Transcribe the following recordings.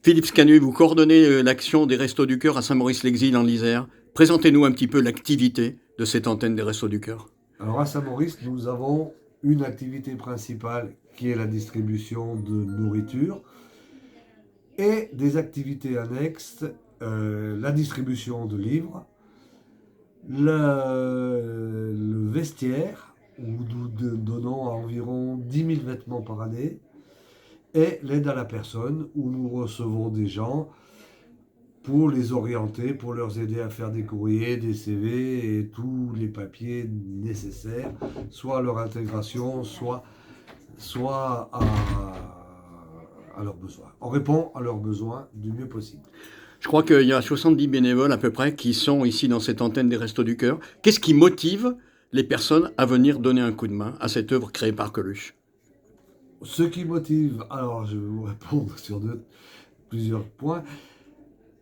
Philippe Scanu, vous coordonnez l'action des Restos du Cœur à Saint-Maurice-l'Exil en Isère. Présentez-nous un petit peu l'activité de cette antenne des Restos du Cœur. Alors à Saint-Maurice, nous avons une activité principale qui est la distribution de nourriture et des activités annexes, la distribution de livres, le vestiaire, où nous donnons environ 10 000 vêtements par année, et l'aide à la personne, où nous recevons des gens pour les orienter, pour leur aider à faire des courriers, des CV et tous les papiers nécessaires, soit à leur intégration, soit à leurs besoins. On répond à leurs besoins du mieux possible. Je crois qu'il y a 70 bénévoles à peu près qui sont ici dans cette antenne des Restos du Cœur. Qu'est-ce qui motive les personnes à venir donner un coup de main à cette œuvre créée par Coluche? Ce qui motive, alors je vais vous répondre sur plusieurs points.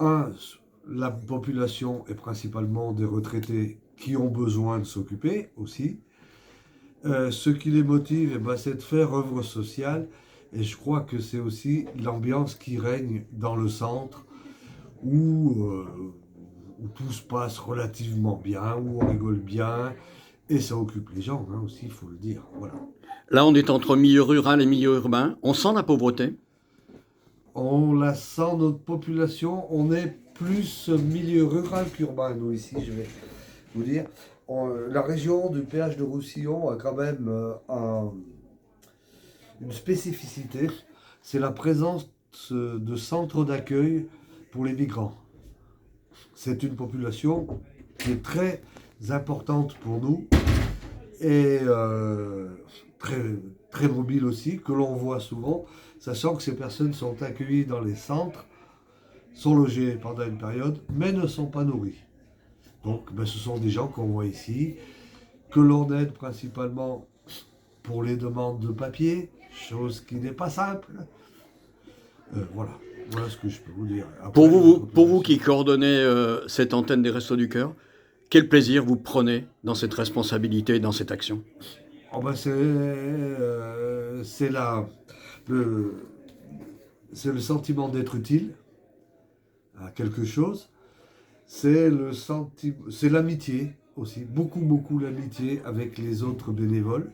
Un, la population est principalement des retraités qui ont besoin de s'occuper aussi. Ce qui les motive, c'est de faire œuvre sociale. Et je crois que c'est aussi l'ambiance qui règne dans le centre où tout se passe relativement bien, où on rigole bien. Et ça occupe les gens aussi, il faut le dire. Voilà. Là, on est entre milieu rural et milieu urbain. On sent la pauvreté. On la sent, notre population, on est plus milieu rural qu'urbain, nous ici, je vais vous dire. La région du péage de Roussillon a quand même une spécificité, c'est la présence de centres d'accueil pour les migrants. C'est une population qui est très importante pour nous et très, très mobile aussi, que l'on voit souvent, sachant que ces personnes sont accueillies dans les centres, sont logées pendant une période, mais ne sont pas nourries. Donc ce sont des gens qu'on voit ici, que l'on aide principalement pour les demandes de papier, chose qui n'est pas simple. Voilà. Voilà ce que je peux vous dire. Après, Pour vous qui coordonnez cette antenne des Restos du Cœur, quel plaisir vous prenez dans cette responsabilité, dans cette action? Oh c'est le, le sentiment d'être utile à quelque chose. C'est l'amitié aussi, beaucoup l'amitié avec les autres bénévoles.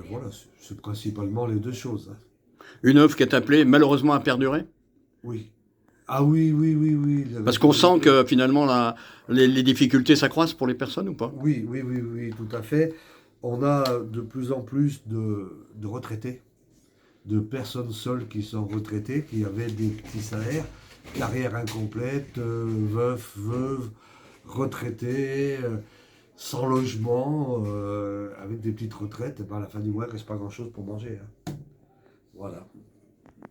Voilà, c'est principalement les deux choses. Une œuvre qui est appelée malheureusement à perdurer? Oui. Ah oui. Parce qu'on sent que finalement les difficultés s'accroissent pour les personnes ou pas? Oui, tout à fait. On a de plus en plus de retraités, de personnes seules qui sont retraitées, qui avaient des petits salaires, carrière incomplète, veufs, veuves, retraités, sans logement, avec des petites retraites. Et ben à la fin du mois, il ne reste pas grand-chose pour manger. Voilà.